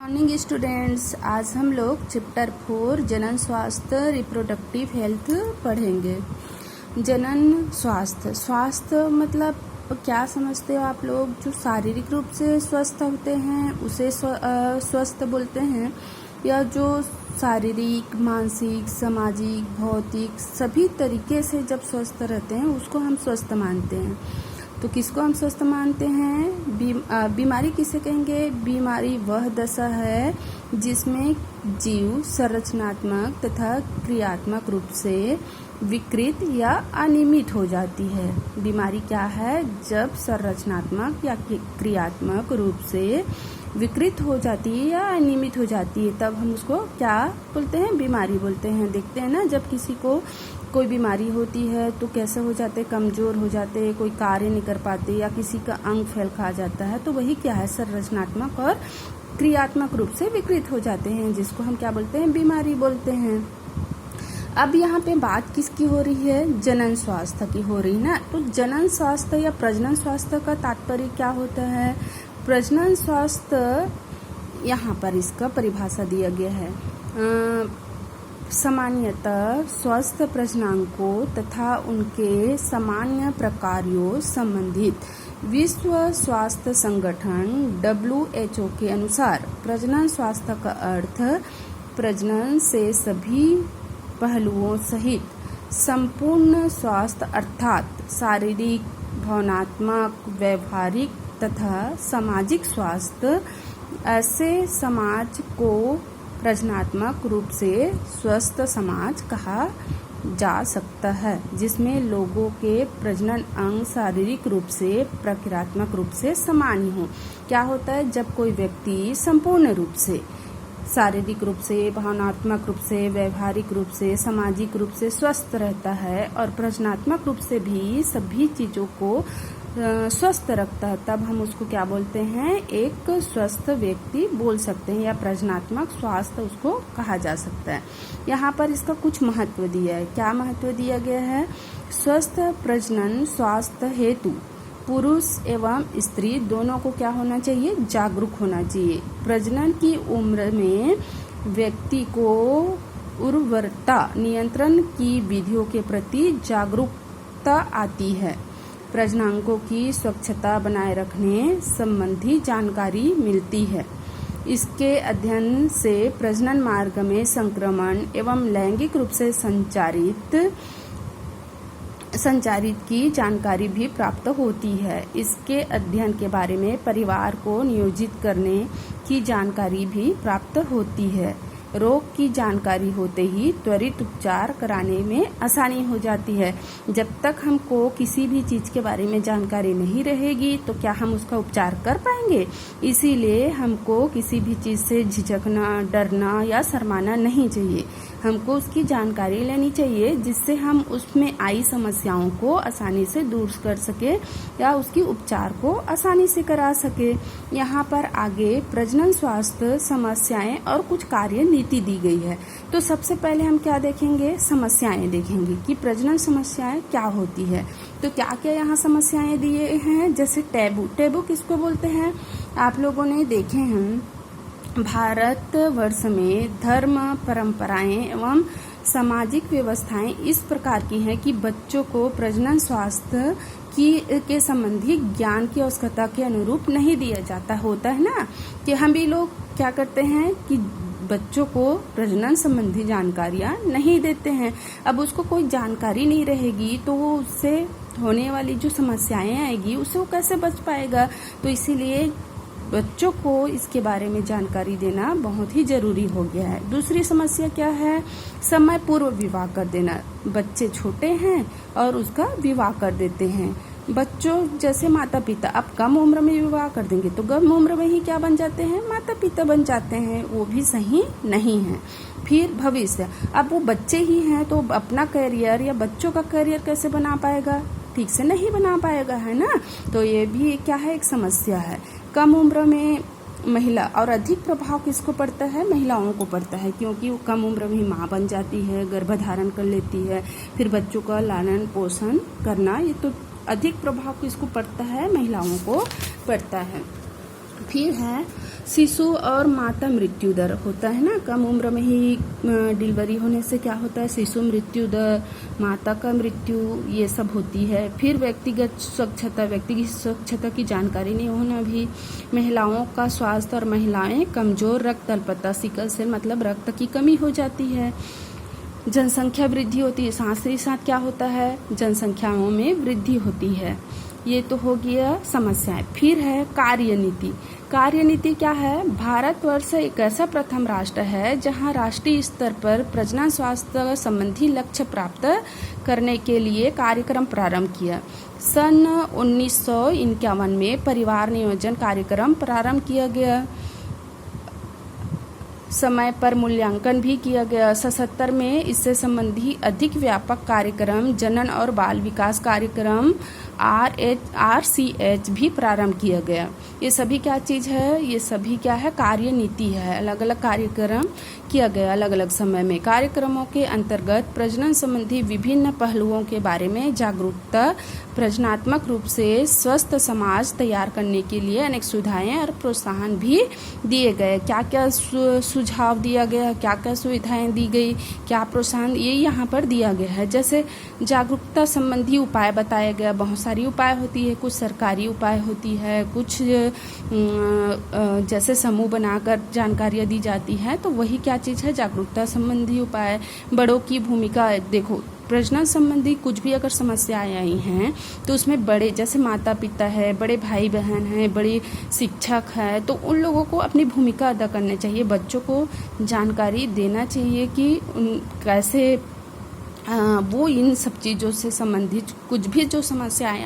Morning students, आज हम लोग चैप्टर 4 जनन स्वास्थ्य रिप्रोडक्टिव हेल्थ पढ़ेंगे। जनन स्वास्थ्य मतलब क्या समझते हो आप लोग? जो शारीरिक रूप से स्वस्थ होते हैं उसे स्वस्थ बोलते हैं, या जो शारीरिक, मानसिक, सामाजिक, भौतिक सभी तरीके से जब स्वस्थ रहते हैं उसको हम स्वस्थ मानते हैं। तो किसको हम स्वस्थ मानते हैं? बीमारी किसे कहेंगे? बीमारी वह दशा है जिसमें जीव संरचनात्मक तथा क्रियात्मक रूप से विकृत या अनियमित हो जाती है। बीमारी क्या है? जब संरचनात्मक या क्रियात्मक रूप से विकृत हो जाती है या अनियमित हो जाती है, तब हम उसको क्या बोलते हैं? बीमारी बोलते हैं। देखते हैं ना, जब किसी को कोई बीमारी होती है तो कैसे हो जाते? कमजोर हो जाते, कोई कार्य नहीं कर पाते, या किसी का अंग फैल खा जाता है, तो वही क्या है? संरचनात्मक और क्रियात्मक रूप से विकृत हो जाते हैं, जिसको हम क्या बोलते हैं? बीमारी बोलते हैं। अब यहाँ पे बात किसकी हो रही है? जनन स्वास्थ्य की हो रही है ना। तो जनन स्वास्थ्य या प्रजनन स्वास्थ्य का तात्पर्य क्या होता है? प्रजनन स्वास्थ्य, यहाँ पर इसका परिभाषा दिया गया है, सामान्यतः स्वस्थ प्रजनकों तथा उनके सामान्य प्रकारों संबंधित विश्व स्वास्थ्य संगठन WHO के अनुसार प्रजनन स्वास्थ्य का अर्थ प्रजनन से सभी पहलुओं सहित संपूर्ण स्वास्थ्य अर्थात शारीरिक, भावनात्मक, व्यवहारिक तथा सामाजिक स्वास्थ्य। ऐसे समाज को प्रजनात्मक रूप से स्वस्थ समाज कहा जा सकता है, जिसमें लोगों के प्रजनन अंग शारीरिक रूप से, प्रक्रियात्मक रूप से समान हो। क्या होता है? जब कोई व्यक्ति संपूर्ण रूप से, शारीरिक रूप से, भावनात्मक रूप से, व्यवहारिक रूप से, सामाजिक रूप से स्वस्थ रहता है और प्रजनात्मक रूप से भी सभी चीजों को स्वस्थ रखता है, तब हम उसको क्या बोलते हैं? एक स्वस्थ व्यक्ति बोल सकते हैं, या प्रजनात्मक स्वास्थ्य उसको कहा जा सकता है। यहाँ पर इसका कुछ महत्व दिया है। क्या महत्व दिया गया है? स्वस्थ प्रजनन स्वास्थ्य हेतु पुरुष एवं स्त्री दोनों को क्या होना चाहिए? जागरूक होना चाहिए। प्रजनन की उम्र में व्यक्ति को उर्वरता नियंत्रण की विधियों के प्रति जागरूकता आती है। प्रजनकों की स्वच्छता बनाए रखने संबंधी जानकारी मिलती है। इसके अध्ययन से प्रजनन मार्ग में संक्रमण एवं लैंगिक रूप से संचारित की जानकारी भी प्राप्त होती है। इसके अध्ययन के बारे में परिवार को नियोजित करने की जानकारी भी प्राप्त होती है। रोग की जानकारी होते ही त्वरित उपचार कराने में आसानी हो जाती है। जब तक हमको किसी भी चीज के बारे में जानकारी नहीं रहेगी तो क्या हम उसका उपचार कर पाएंगे? इसीलिए हमको किसी भी चीज से झिझकना, डरना या शर्माना नहीं चाहिए। हमको उसकी जानकारी लेनी चाहिए, जिससे हम उसमें आई समस्याओं को आसानी से दूर कर सके या उसकी उपचार को आसानी से करा सके। यहाँ पर आगे प्रजनन स्वास्थ्य समस्याएं और कुछ कार्य नीति दी गई है। तो सबसे पहले हम क्या देखेंगे? समस्याएं देखेंगे कि प्रजनन समस्याएं क्या होती है। तो क्या क्या यहाँ समस्याएं दिए हैं? जैसे टैबू किसको बोलते हैं? आप लोगों ने देखे हैं, भारत वर्ष में धर्म, परंपराएं एवं सामाजिक व्यवस्थाएं इस प्रकार की हैं कि बच्चों को प्रजनन स्वास्थ्य के संबंधी ज्ञान की आवश्यकता के अनुरूप नहीं दिया जाता। होता है ना कि हम भी लोग क्या करते हैं कि बच्चों को प्रजनन संबंधी जानकारियां नहीं देते हैं। अब उसको कोई जानकारी नहीं रहेगी तो वो उससे होने वाली जो समस्याएं आएगी उससे वो कैसे बच पाएगा? तो इसीलिए बच्चों को इसके बारे में जानकारी देना बहुत ही जरूरी हो गया है। दूसरी समस्या क्या है? समय पूर्व विवाह कर देना। बच्चे छोटे हैं और उसका विवाह कर देते हैं। बच्चों जैसे माता पिता अब कम उम्र में विवाह कर देंगे तो कम उम्र में ही क्या बन जाते हैं? माता पिता बन जाते हैं। वो भी सही नहीं है। फिर भविष्य, अब वो बच्चे ही हैं तो अपना करियर या बच्चों का करियर कैसे बना पाएगा? ठीक से नहीं बना पाएगा, है ना। तो ये भी क्या है? एक समस्या है। कम उम्र में महिला, और अधिक प्रभाव किसको पड़ता है? महिलाओं को पड़ता है, क्योंकि वो कम उम्र में माँ बन जाती है, गर्भधारण कर लेती है, फिर बच्चों का लालन पोषण करना, ये तो अधिक प्रभाव किसको पड़ता है? महिलाओं को पड़ता है। फिर है शिशु और माता मृत्यु दर होता है ना, कम उम्र में ही डिलीवरी होने से क्या होता है, शिशु मृत्यु दर, माता का मृत्यु, ये सब होती है। फिर व्यक्तिगत स्वच्छता की जानकारी नहीं होना भी, महिलाओं का स्वास्थ्य और महिलाएं कमजोर, रक्त अल्पता, सिकल सेल मतलब रक्त की कमी हो जाती है। जनसंख्या वृद्धि होती है, साथ ही साथ क्या होता है, जनसंख्याओं में वृद्धि होती है। ये तो हो गया समस्याएं। फिर है कार्यनीति। कार्यनीति क्या है, भारतवर्ष एक ऐसा प्रथम राष्ट्र है जहां राष्ट्रीय स्तर पर प्रजनन स्वास्थ्य संबंधी लक्ष्य प्राप्त करने के लिए कार्यक्रम प्रारंभ किया। सन 1951 में परिवार नियोजन कार्यक्रम प्रारंभ किया गया। समय पर मूल्यांकन भी किया गया। 77 में इससे संबंधी अधिक व्यापक कार्यक्रम जनन और बाल विकास कार्यक्रम RCH भी प्रारंभ किया गया। ये सभी क्या चीज़ है, ये सभी क्या है, कार्यनीति है। अलग अलग कार्यक्रम किया गया अलग अलग समय में। कार्यक्रमों के अंतर्गत प्रजनन संबंधी विभिन्न पहलुओं के बारे में जागरूकता, प्रजनात्मक रूप से स्वस्थ समाज तैयार करने के लिए अनेक सुविधाएं और प्रोत्साहन भी दिए गए। क्या क्या सुझाव दिया गया, क्या क्या सुविधाएं दी गई, क्या प्रोत्साहन, ये यहाँ पर दिया गया है। जैसे जागरूकता संबंधी उपाय बताया गया, बहुत सारी उपाय होती है, कुछ सरकारी उपाय होती है, कुछ जैसे समूह बनाकर जानकारियाँ दी जाती है, तो वही क्या चीज़ है, जागरूकता संबंधी उपाय। बड़ों की भूमिका, देखो प्रजनन संबंधी कुछ भी अगर समस्याएं आई हैं तो उसमें बड़े जैसे माता पिता है, बड़े भाई बहन हैं, बड़े शिक्षक है, तो उन लोगों को अपनी भूमिका अदा करनी चाहिए। बच्चों को जानकारी देना चाहिए कि कैसे वो इन सब चीज़ों से संबंधित कुछ भी जो समस्याएं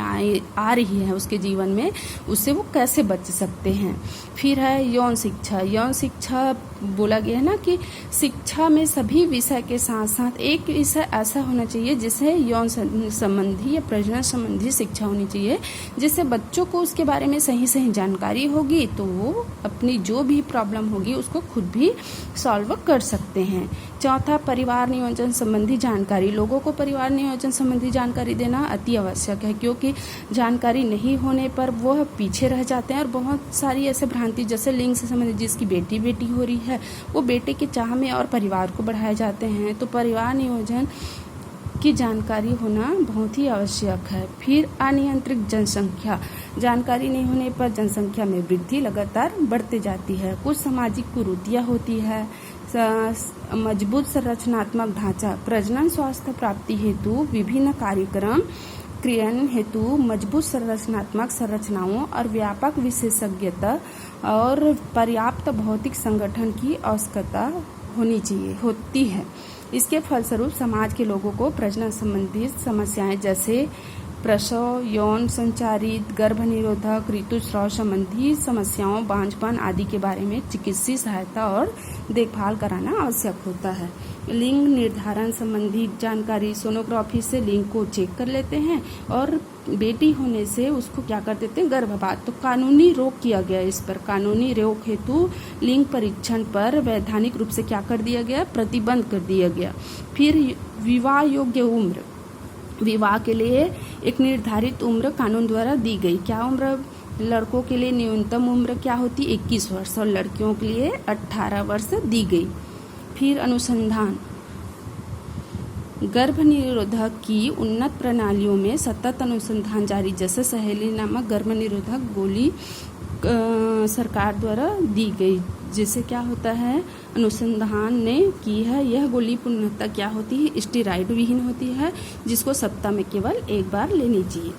आ रही है उसके जीवन में, उससे वो कैसे बच सकते हैं। फिर है यौन शिक्षा। यौन शिक्षा बोला गया है ना कि शिक्षा में सभी विषय के साथ साथ एक विषय ऐसा होना चाहिए जिसे यौन संबंधी या प्रजनन संबंधी शिक्षा होनी चाहिए, जिससे बच्चों को उसके बारे में सही सही जानकारी होगी तो वो अपनी जो भी प्रॉब्लम होगी उसको खुद भी सॉल्व कर सकते हैं। चौथा, परिवार नियोजन संबंधी जानकारी। लोगों को परिवार नियोजन संबंधी जानकारी देना अति आवश्यक है, क्योंकि जानकारी नहीं होने पर वह पीछे रह जाते हैं और बहुत सारी ऐसे भ्रांति, जैसे लिंग से संबंधित जिसकी बेटी हो रही है वो बेटे के चाह में और परिवार को बढ़ाए जाते हैं। तो परिवार नियोजन की जानकारी होना बहुत ही आवश्यक है। फिर अनियंत्रित जनसंख्या। जानकारी नहीं होने पर जनसंख्या में वृद्धि लगातार बढ़ती जाती है। कुछ सामाजिक कुरीतियाँ होती है। मजबूत संरचनात्मक ढांचा। प्रजनन स्वास्थ्य प्राप्ति हेतु विभिन्न कार्यक्रम क्रियान्वयन हेतु मजबूत संरचनात्मक संरचनाओं और व्यापक विशेषज्ञता और पर्याप्त भौतिक संगठन की आवश्यकता होती है। इसके फलस्वरूप समाज के लोगों को प्रजनन संबंधी समस्याएं जैसे प्रसव, यौन संचारित, गर्भ निरोधक, ऋतुस्राव संबंधी समस्याओं, बांझपन आदि के बारे में चिकित्सीय सहायता और देखभाल कराना आवश्यक होता है। लिंग निर्धारण संबंधी जानकारी। सोनोग्राफी से लिंग को चेक कर लेते हैं और बेटी होने से उसको क्या कर देते हैं, गर्भपात। तो कानूनी रोक किया गया इस पर। कानूनी रोक हेतु लिंग परीक्षण पर वैधानिक रूप से क्या कर दिया गया, प्रतिबंध कर दिया गया। फिर विवाह योग्य उम्र। विवाह के लिए एक निर्धारित उम्र कानून द्वारा दी गई। क्या उम्र? लड़कों के लिए न्यूनतम उम्र क्या होती, 21 वर्ष, और लड़कियों के लिए 18 वर्ष दी गई। फिर अनुसंधान। गर्भ निरोधक की उन्नत प्रणालियों में सतत अनुसंधान जारी। जैसे सहेली नामक गर्भ निरोधक गोली सरकार द्वारा दी गई, जिससे क्या होता है, अनुसंधान ने की है। यह गोली पूर्णतः क्या होती है, स्टेरॉइड विहीन होती है, जिसको सप्ताह में केवल एक बार लेनी चाहिए।